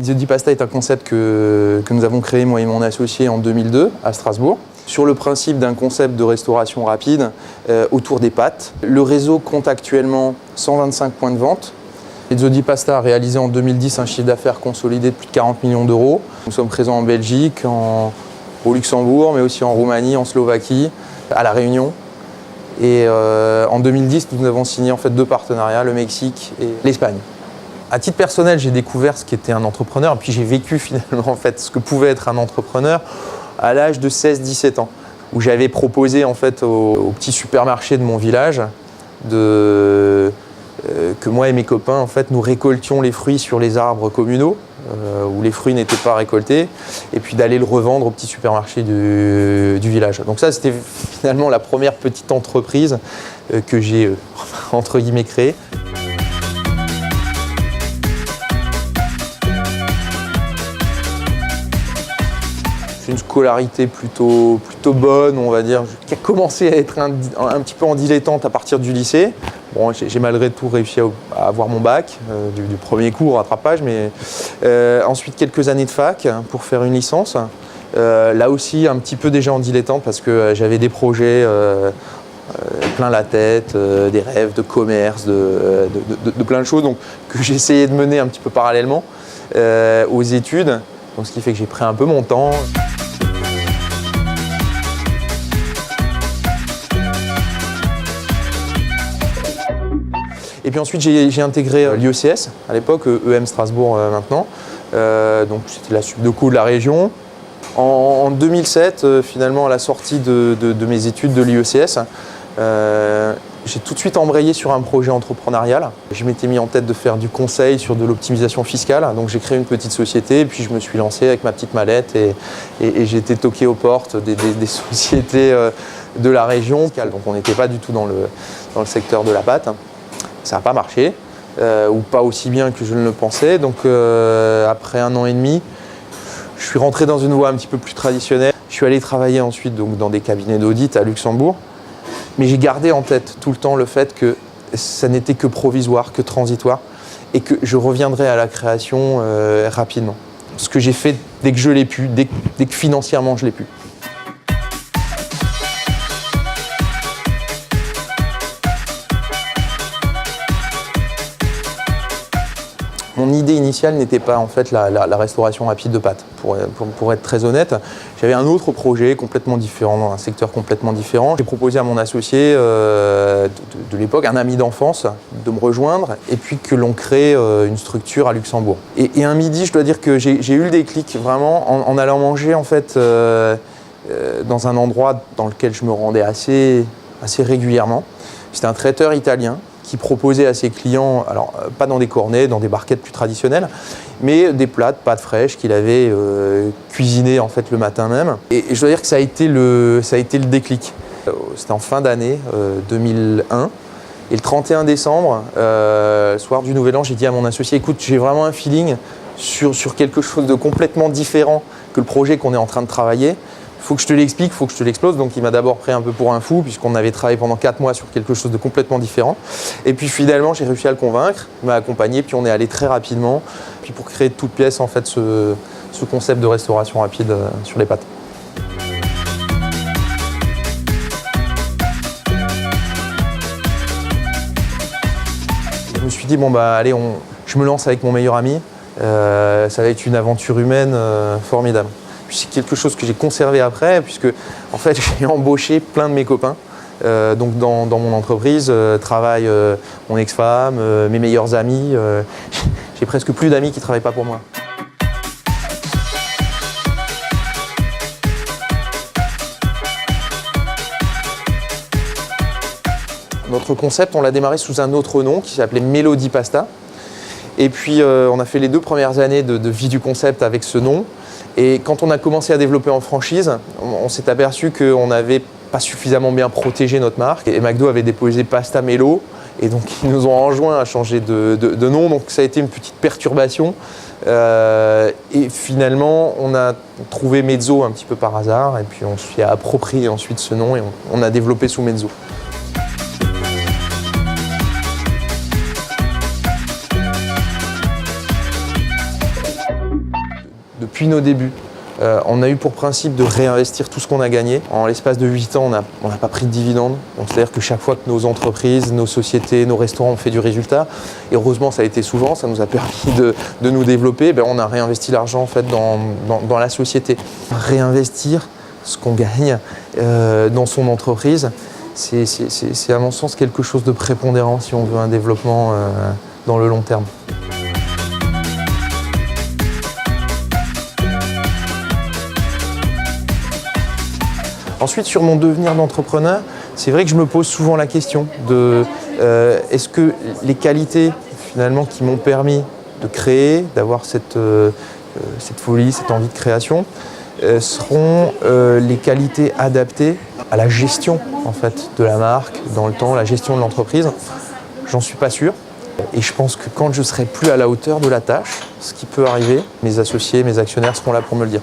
The Di Pasta est un concept que nous avons créé, moi et mon associé, en 2002 à Strasbourg, sur le principe d'un concept de restauration rapide autour des pâtes. Le réseau compte actuellement 125 points de vente. Et The Di Pasta a réalisé en 2010 un chiffre d'affaires consolidé de plus de 40 millions d'euros. Nous sommes présents en Belgique, au Luxembourg, mais aussi en Roumanie, en Slovaquie, à La Réunion. Et en 2010, nous avons signé en fait 2 partenariats, le Mexique et l'Espagne. À titre personnel, j'ai découvert ce qu'était un entrepreneur, et puis j'ai vécu finalement en fait ce que pouvait être un entrepreneur à l'âge de 16-17 ans, où j'avais proposé en fait au petit supermarché de mon village que moi et mes copains en fait nous récoltions les fruits sur les arbres communaux où les fruits n'étaient pas récoltés, et puis d'aller le revendre au petit supermarché du village. Donc ça, c'était finalement la première petite entreprise que j'ai entre guillemets créée. J'ai une scolarité plutôt bonne, on va dire, qui a commencé à être un petit peu en dilettante à partir du lycée. Bon, j'ai malgré tout réussi à avoir mon bac, du premier coup, rattrapage, mais ensuite quelques années de fac pour faire une licence. Là aussi, un petit peu déjà en dilettante parce que j'avais des projets plein la tête, des rêves de commerce, de plein de choses donc, que j'essayais de mener un petit peu parallèlement aux études. Donc, ce qui fait que j'ai pris un peu mon temps. Et puis ensuite, j'ai intégré l'IECS, à l'époque, EM Strasbourg maintenant. Donc c'était la subdeco de la région. En 2007, finalement, à la sortie de mes études de l'IECS, j'ai tout de suite embrayé sur un projet entrepreneurial. Je m'étais mis en tête de faire du conseil sur de l'optimisation fiscale. Donc j'ai créé une petite société, et puis je me suis lancé avec ma petite mallette et j'ai été toqué aux portes des sociétés de la région. Donc on n'était pas du tout dans le secteur de la pâte. Ça n'a pas marché, ou pas aussi bien que je ne le pensais. Donc après 1 an et demi, je suis rentré dans une voie un petit peu plus traditionnelle. Je suis allé travailler ensuite donc, dans des cabinets d'audit à Luxembourg. Mais j'ai gardé en tête tout le temps le fait que ça n'était que provisoire, que transitoire, et que je reviendrais à la création rapidement. Ce que j'ai fait dès que je l'ai pu, dès que financièrement je l'ai pu. Mon idée initiale n'était pas en fait la restauration rapide de pâtes, pour être très honnête. J'avais un autre projet complètement différent, dans un secteur complètement différent. J'ai proposé à mon associé de l'époque, un ami d'enfance, de me rejoindre et puis que l'on crée une structure à Luxembourg. Et un midi, je dois dire que j'ai eu le déclic vraiment en allant manger en fait dans un endroit dans lequel je me rendais assez régulièrement. C'était un traiteur italien qui proposait à ses clients, alors pas dans des cornets, dans des barquettes plus traditionnelles, mais des plats de pâtes fraîches qu'il avait cuisinées en fait le matin même. Et je dois dire que ça a été le déclic. C'était en fin d'année 2001. Et le 31 décembre, soir du Nouvel An, j'ai dit à mon associé, écoute, j'ai vraiment un feeling sur quelque chose de complètement différent que le projet qu'on est en train de travailler. Il faut que je te l'explique, il faut que je te l'explose. Donc il m'a d'abord pris un peu pour un fou puisqu'on avait travaillé pendant 4 mois sur quelque chose de complètement différent. Et puis finalement, j'ai réussi à le convaincre, il m'a accompagné, puis on est allé très rapidement puis pour créer de toutes pièces en fait ce concept de restauration rapide sur les pâtes. Je me suis dit, bon bah allez, je me lance avec mon meilleur ami. Ça va être une aventure humaine formidable. Puis c'est quelque chose que j'ai conservé après, puisque en fait j'ai embauché plein de mes copains. Donc dans mon entreprise travaillent mon ex-femme, mes meilleurs amis. J'ai presque plus d'amis qui ne travaillent pas pour moi. Notre concept, on l'a démarré sous un autre nom qui s'appelait Melody Pasta. Et puis on a fait les 2 premières années de vie du concept avec ce nom. Et quand on a commencé à développer en franchise, on s'est aperçu qu'on n'avait pas suffisamment bien protégé notre marque. Et McDo avait déposé Pasta Melo. Et donc ils nous ont enjoint à changer de nom. Donc ça a été une petite perturbation. Et finalement, on a trouvé Mezzo un petit peu par hasard. Et puis on s'est approprié ensuite ce nom et on a développé sous Mezzo. depuis nos débuts, on a eu pour principe de réinvestir tout ce qu'on a gagné. En l'espace de 8 ans, on n'a pas pris de dividendes. C'est-à-dire que chaque fois que nos entreprises, nos sociétés, nos restaurants ont fait du résultat, et heureusement ça a été souvent, ça nous a permis de nous développer, on a réinvesti l'argent en fait, dans la société. Réinvestir ce qu'on gagne dans son entreprise, c'est à mon sens quelque chose de prépondérant si on veut un développement dans le long terme. Ensuite, sur mon devenir d'entrepreneur, c'est vrai que je me pose souvent la question de est-ce que les qualités finalement qui m'ont permis de créer, d'avoir cette folie, cette envie de création, seront les qualités adaptées à la gestion en fait, de la marque dans le temps, la gestion de l'entreprise. J'en suis pas sûr. Et je pense que quand je serai plus à la hauteur de la tâche, ce qui peut arriver, mes associés, mes actionnaires seront là pour me le dire.